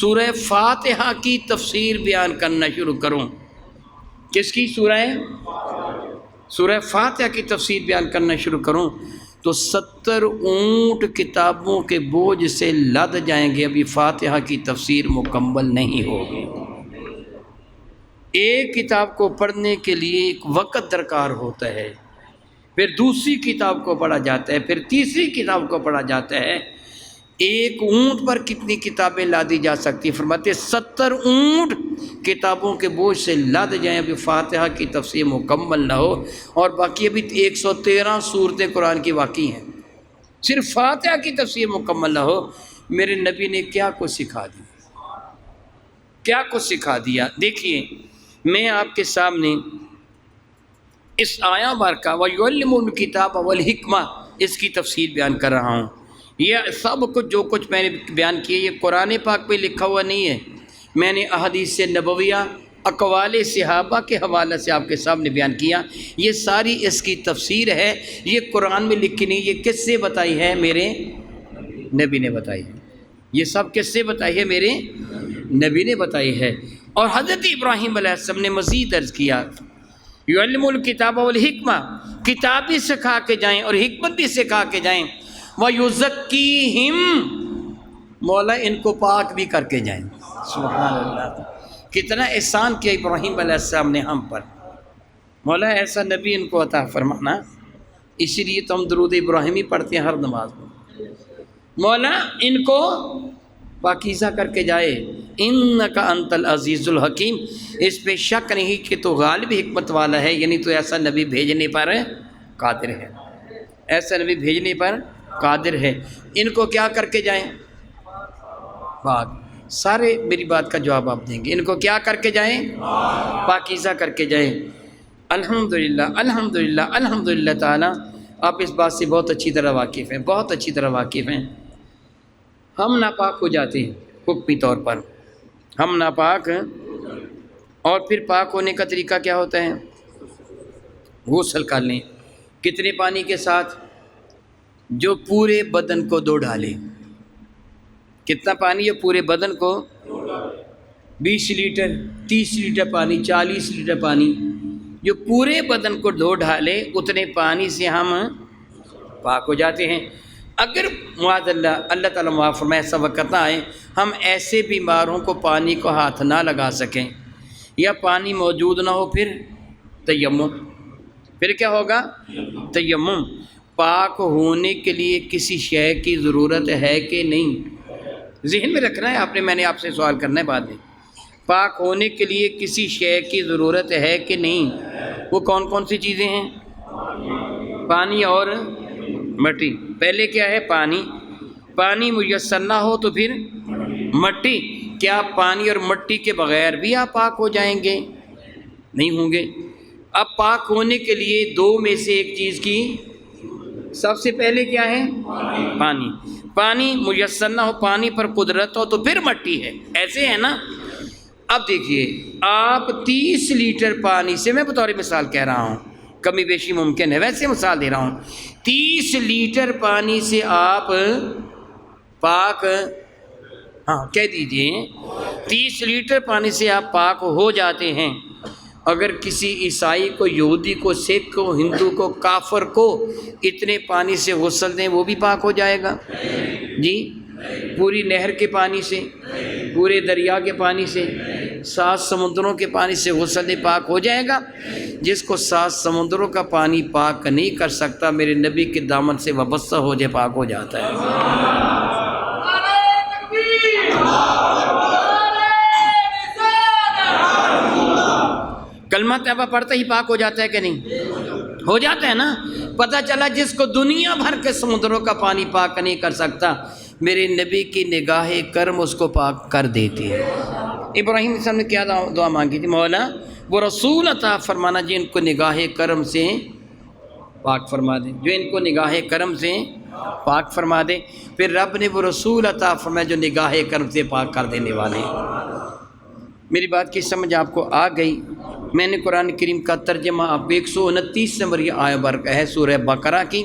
سورہ فاتحہ کی تفسیر بیان کرنا شروع کروں، کس کی سورہ فاتحہ کی تفسیر بیان کرنا شروع کروں تو 70 اونٹ کتابوں کے بوجھ سے لد جائیں گے، ابھی فاتحہ کی تفسیر مکمل نہیں ہوگی۔ ایک کتاب کو پڑھنے کے لیے ایک وقت درکار ہوتا ہے، پھر دوسری کتاب کو پڑھا جاتا ہے، پھر تیسری کتاب کو پڑھا جاتا ہے۔ ایک اونٹ پر کتنی کتابیں لادی جا سکتی؟ فرماتے 70 اونٹ کتابوں کے بوجھ سے لاد جائیں، ابھی فاتحہ کی تفسیر مکمل نہ ہو، اور باقی ابھی 113 صورتیں قرآن کی باقی ہیں، صرف فاتحہ کی تفسیر مکمل نہ ہو۔ میرے نبی نے کیا کچھ سکھا دیا، کیا کچھ سکھا دیا۔ دیکھیے میں آپ کے سامنے اس آیا مبارکہ وَيُعَلِّمُ الْكِتَابَ وَالْحِکْمَةَ اس کی تفسیر بیان کر رہا ہوں۔ یہ سب کچھ جو کچھ میں نے بیان کیا یہ قرآن پاک پہ لکھا ہوا نہیں ہے، میں نے احادیث نبویہ اقوال صحابہ کے حوالے سے آپ کے سامنے بیان کیا۔ یہ ساری اس کی تفسیر ہے، یہ قرآن میں لکھی نہیں، یہ کس سے بتائی ہے؟ میرے نبی نے بتائی ہے۔ یہ سب کس سے بتائی ہے؟ میرے نبی نے بتائی ہے۔ اور حضرت ابراہیم علیہ السلام نے مزید عرض کیا یعلم الکتاب والحکمہ، کتاب بھی سکھا کے جائیں اور حکمت بھی سکھا کے جائیں، وَيُزَكِّيهِمْ مولا ان کو پاک بھی کر کے جائیں۔ سبحان اللہ، کتنا احسان کیا ابراہیم علیہ السلام نے ہم پر، مولا ایسا نبی ان کو عطا فرمانا۔ اسی لیے تو ہم درود ابراہیمی پڑھتے ہیں ہر نماز میں، مولا ان کو پاکیزہ کر کے جائے۔ اِنَّكَ أَنْتَ الْعَزِيزُ الْحَكِيمُ، اس پہ شک نہیں کہ تو غالب حکمت والا ہے، یعنی تو ایسا نبی بھیجنے پر قادر ہے، ایسا نبی بھیجنے پر قادر ہے۔ ان کو کیا کر کے جائیں؟ پاک۔ سارے میری بات کا جواب آپ دیں گے، ان کو کیا کر کے جائیں؟ پاکیزہ کر کے جائیں۔ الحمدللہ الحمدللہ الحمدللہ تعالیٰ آپ اس بات سے بہت اچھی طرح واقف ہیں، بہت اچھی طرح واقف ہیں۔ ہم ناپاک ہو جاتے ہیں حکمی طور پر، ہم ناپاک ہیں، اور پھر پاک ہونے کا طریقہ کیا ہوتا ہے؟ غسل کر لیں۔ کتنے پانی کے ساتھ؟ جو پورے بدن کو دھو ڈالے۔ کتنا پانی؟ جو پورے بدن کو 20 لیٹر 30 لیٹر پانی 40 لیٹر پانی جو پورے بدن کو دھو ڈالے، اتنے پانی سے ہم پاک ہو جاتے ہیں۔ اگر معاذ اللہ تعالیٰ معاف فرمائے ایسا وقت نہ آئے ہم ایسے بیماروں کو پانی کو ہاتھ نہ لگا سکیں یا پانی موجود نہ ہو، پھر تیمم، پھر کیا ہوگا؟ تیمم۔ پاک ہونے کے لیے کسی شے کی ضرورت ہے کہ نہیں؟ ذہن میں رکھنا ہے آپ نے، میں نے آپ سے سوال کرنا ہے بعد میں۔ پاک ہونے کے لیے کسی شے کی ضرورت ہے کہ نہیں؟ وہ کون کون سی چیزیں ہیں؟ پانی اور مٹی۔ پہلے کیا ہے؟ پانی۔ پانی میسر نہ ہو تو پھر مٹی۔ کیا پانی اور مٹی کے بغیر بھی آپ پاک ہو جائیں گے؟ نہیں ہوں گے۔ اب پاک ہونے کے لیے دو میں سے ایک چیز کی سب سے پہلے کیا ہے؟ پانی۔ پانی میسر نہ ہو، پانی پر قدرت ہو تو پھر مٹی ہے، ایسے ہے نا۔ اب دیکھیے آپ 30 لیٹر پانی سے، میں بطور مثال کہہ رہا ہوں، کمی بیشی ممکن ہے، ویسے مثال دے رہا ہوں، 30 لیٹر پانی سے آپ پاک، ہاں کہہ دیجئے 30 لیٹر پانی سے آپ پاک ہو جاتے ہیں۔ اگر کسی عیسائی کو، یہودی کو، سکھ کو، ہندو کو، کافر کو اتنے پانی سے غسل دیں وہ بھی پاک ہو جائے گا؟ جی، پوری نہر کے پانی سے، پورے دریا کے پانی سے، 7 سمندروں کے پانی سے غسل دیں پاک ہو جائے گا؟ جس کو 7 سمندروں کا پانی پاک نہیں کر سکتا، میرے نبی کے دامن سے وابستہ ہو جائے پاک ہو جاتا ہے۔ کلمہ طیبہ پڑھتا ہی پاک ہو جاتا ہے کہ نہیں؟ ہو جاتا ہے نا. پتہ چلا جس کو دنیا بھر کے سمندروں کا پانی پاک نہیں کر سکتا، میرے نبی کی نگاہ کرم اس کو پاک کر دیتی ہے. ابراہیم علیہ السلام نے کیا دعا مانگی تھی؟ مولا وہ رسول عطا فرمانا جو ان کو نگاہ کرم سے پاک فرما دے، جو ان کو نگاہ کرم سے پاک فرما دے. پھر رب نے وہ رسول عطا فرمایا جو نگاہ کرم سے پاک کر دینے والے ہیں. میری بات کی سمجھ آپ کو آ گئی؟ میں نے قرآن کریم کا ترجمہ آپ کو 129 نمبر یہ آیت برکہ ہے سورہ بقرہ کی،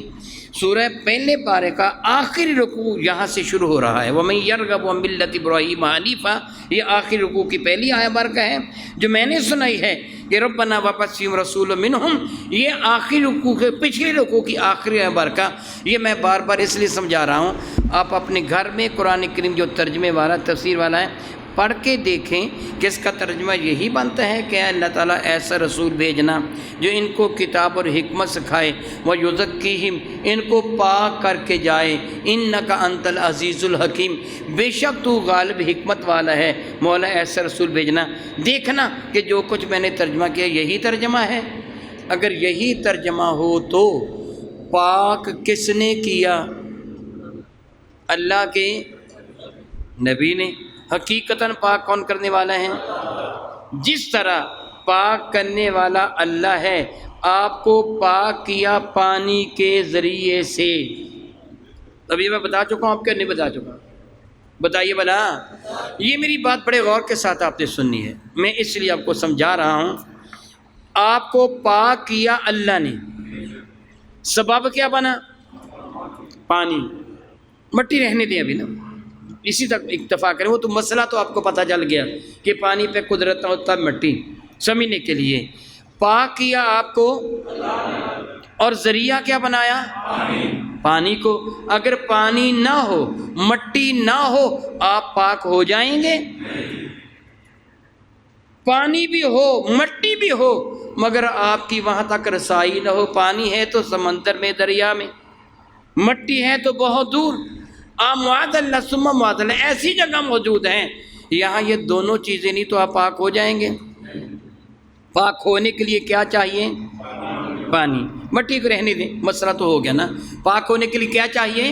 سورہ پہلے پارے کا آخری رکوع یہاں سے شروع ہو رہا ہے. وَمَن يَرْغَبُ عَن مِّلَّةِ إِبْرَاهِيمَ حَنِيفًا، یہ آخری رکوع کی پہلی آیت برکہ ہے جو میں نے سنائی ہے کہ ربنا وَبَعَثْ فِيهِمْ رَسُولًا مِّنْهُمْ. یہ آخری رکوع کے پچھلے رکوع کی آخری آیت برکہ، یہ میں بار بار اس لیے سمجھا رہا ہوں. آپ اپنے گھر میں قرآن کریم جو ترجمے والا تفسیر والا ہے پڑھ کے دیکھیں کہ اس کا ترجمہ یہی بنتا ہے کہ اللہ تعالیٰ ایسا رسول بھیجنا جو ان کو کتاب اور حکمت سکھائے، وَيُزَكِّيهِمْ، ان کو پاک کر کے جائے، إِنَّكَ أَنْتَ الْعَزِيزُ الْحَكِيمُ، بے شک تو غالب حکمت والا ہے. مولا ایسا رسول بھیجنا. دیکھنا کہ جو کچھ میں نے ترجمہ کیا یہی ترجمہ ہے. اگر یہی ترجمہ ہو تو پاک کس نے کیا؟ اللہ کے نبی نے. حقیقتاً پاک کون کرنے والا ہے؟ جس طرح پاک کرنے والا اللہ ہے، آپ کو پاک کیا پانی کے ذریعے سے. ابھی میں بتا چکا ہوں آپ کیا نہیں بتا چکا؟ بتائیے بلا. یہ میری بات بڑے غور کے ساتھ آپ نے سننی ہے، میں اس لیے آپ کو سمجھا رہا ہوں. آپ کو پاک کیا اللہ نے، سبب کیا بنا؟ پانی. مٹی رہنے دیں ابھی نا، اسی تک اکتفا کریں. وہ تو مسئلہ تو آپ کو پتہ چل گیا کہ پانی پہ قدرت ہوتا مٹی سمجھنے کے لیے. پاک کیا آپ کو اور ذریعہ کیا بنایا؟ پانی کو. اگر پانی نہ ہو، مٹی نہ ہو، آپ پاک ہو جائیں گے؟ پانی بھی ہو، مٹی بھی ہو، مگر آپ کی وہاں تک رسائی نہ ہو. پانی ہے تو سمندر میں، دریا میں، مٹی ہے تو بہت دور. آپ معاذ اللہ ثم معاذ اللہ ایسی جگہ موجود ہیں یہاں یہ دونوں چیزیں نہیں تو آپ پاک ہو جائیں گے. پاک ہونے کے لیے کیا چاہیے؟ پانی. مٹی کو رہنے دیں، مسئلہ تو ہو گیا نا. پاک ہونے کے لیے کیا چاہیے؟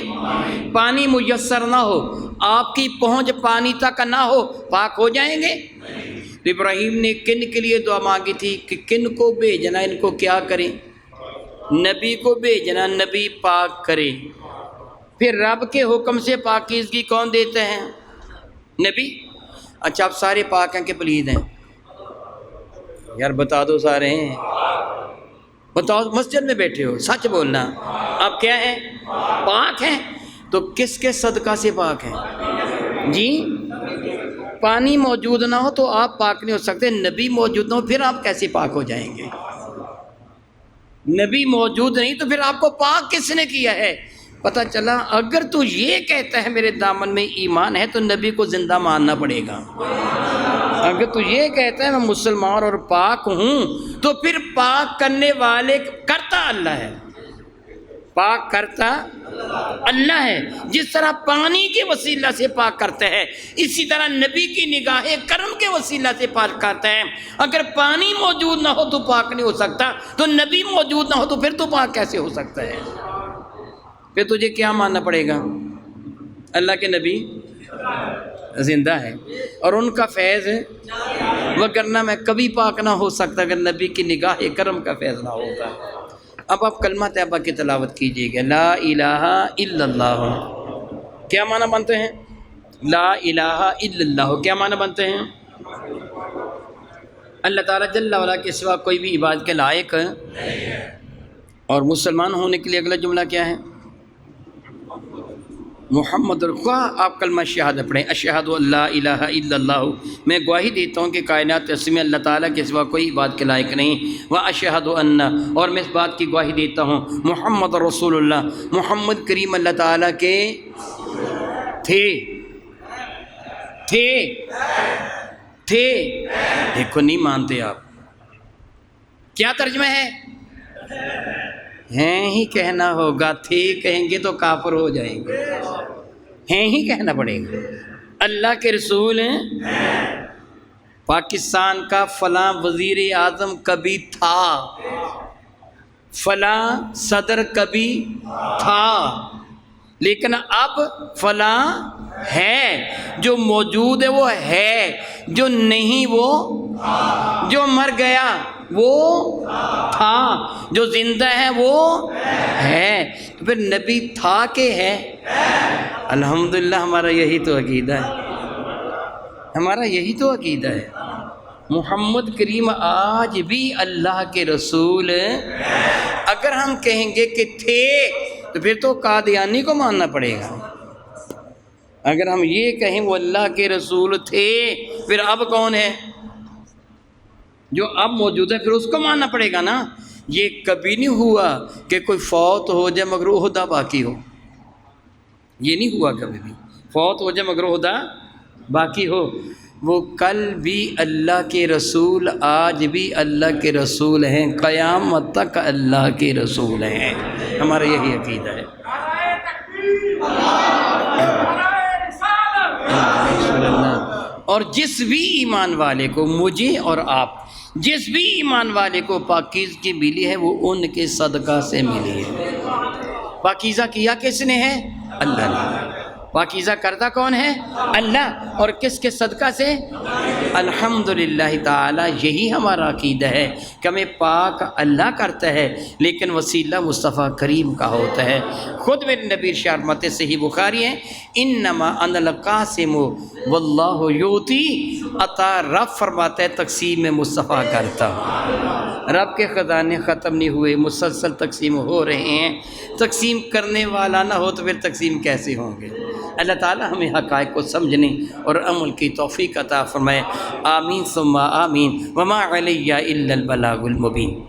پانی میسر نہ ہو، آپ کی پہنچ پانی تک نہ ہو، پاک ہو جائیں گے؟ ابراہیم نے کن کے لیے دعا مانگی تھی کہ کن کو بھیجنا، ان کو کیا کریں؟ نبی کو بھیجنا، نبی پاک کرے. پھر رب کے حکم سے پاکیزگی کون دیتے ہیں؟ نبی. اچھا آپ سارے پاک ہیں کہ پلید ہیں؟ یار بتا دو سارے ہیں. بتاؤ، مسجد میں بیٹھے ہو، سچ بولنا. آپ کیا ہیں؟ پاک ہیں. تو کس کے صدقہ سے پاک ہیں؟ جی پانی موجود نہ ہو تو آپ پاک نہیں ہو سکتے. نبی موجود نہ ہو پھر آپ کیسے پاک ہو جائیں گے؟ نبی موجود نہیں تو پھر آپ کو پاک کس نے کیا ہے؟ پتہ چلا اگر تو یہ کہتا ہے میرے دامن میں ایمان ہے تو نبی کو زندہ ماننا پڑے گا. اگر تو یہ کہتا ہے میں مسلمان اور پاک ہوں تو پھر پاک کرنے والے کرتا اللہ ہے. پاک کرتا اللہ ہے. جس طرح پانی کے وسیلہ سے پاک کرتا ہے، اسی طرح نبی کی نگاہ کرم کے وسیلہ سے پاک کرتا ہے. اگر پانی موجود نہ ہو تو پاک نہیں ہو سکتا، تو نبی موجود نہ ہو تو پھر تو پاک کیسے ہو سکتا ہے؟ پھر تجھے کیا ماننا پڑے گا؟ اللہ کے نبی زندہ ہے اور ان کا فیض ہے، وگرنہ میں کبھی پاک نہ ہو سکتا اگر نبی کی نگاہ کرم کا فیض نہ ہوگا. اب آپ کلمہ طیبہ کی تلاوت کیجئے گا. لا الہ الا اللہ کیا معنی بنتے ہیں؟ لا الہ الا اللہ کیا معنی بنتے ہیں؟ اللہ تعالیٰ جل وعلا کے سوا کوئی بھی عبادت کے لائق اور مسلمان ہونے کے لیے اگلا جملہ کیا ہے؟ محمد الخواہ. آپ کلمہ شہادت پڑھیں، اشہد اللہ الہ الا اللہ، میں گواہی دیتا ہوں کہ کائنات تسلیم اللہ تعالیٰ کے سوا کوئی بات کے لائق نہیں. واشہد ان، اور میں اس بات کی گواہی دیتا ہوں محمد رسول اللہ، محمد کریم اللہ تعالیٰ کے تھے. دیکھو نہیں مانتے آپ. کیا ترجمہ ہے؟ ہیں ہی کہنا ہوگا، تھے کہیں گے تو کافر ہو جائیں گے. ہیں ہی کہنا پڑے گا. اللہ کے رسول ہیں. پاکستان کا فلاں وزیر اعظم کبھی تھا. فلاں صدر کبھی تھا لیکن اب فلاں ہے، جو موجود ہے وہ ہے، جو نہیں وہ، جو مر گیا وہ تھا، جو زندہ ہے وہ ہے۔ تو پھر نبی تھا کہ ہے؟ الحمدللہ ہمارا یہی تو عقیدہ ہے، ہمارا یہی تو عقیدہ ہے۔ محمد کریم آج بھی اللہ کے رسول، اگر ہم کہیں گے کہ تھے تو پھر تو قادیانی کو ماننا پڑے گا۔ اگر ہم یہ کہیں وہ اللہ کے رسول تھے، پھر اب کون ہے؟ جو اب موجود ہے، پھر اس کو ماننا پڑے گا نا۔ یہ کبھی نہیں ہوا کہ کوئی فوت ہو جائے مگر عہدہ باقی ہو، یہ نہیں ہوا کبھی بھی۔ فوت ہو جائے مگر عہدہ باقی ہو۔ وہ کل بھی اللہ کے رسول، آج بھی اللہ کے رسول ہیں، قیامت تک اللہ کے رسول ہیں۔ ہمارا یہی عقیدہ ہے۔ اور جس بھی ایمان والے کو، مجھے اور آپ، جس بھی ایمان والے کو پاکیزگی ملی ہے وہ ان کے صدقہ سے ملی ہے۔ پاکیزہ کیا کس نے ہے؟ اللہ نے۔ پاکیزہ کرتا کون ہے؟ اللہ۔ اور کس کے صدقہ سے؟ الحمدللہ تعالی۔ یہی ہمارا عقیدہ ہے کہ ہمیں پاک اللہ کرتا ہے لیکن وسیلہ مصطفیٰ کریم کا ہوتا ہے۔ خود میرے نبی ارشاد فرماتے، صحیح بخاری ہے، انما انا القاسم واللہ یؤتی، عطا رب فرماتا ہے تقسیم مصطفیٰ کرتا۔ رب کے خزانے ختم نہیں ہوئے، مسلسل تقسیم ہو رہے ہیں۔ تقسیم کرنے والا نہ ہو تو پھر تقسیم کیسے ہوں گے؟ اللہ تعالی ہمیں حقائق کو سمجھنے اور عمل کی توفیق عطا فرمائے۔ آمین ثم آمین۔ وما علیہ الا البلاغ المبین۔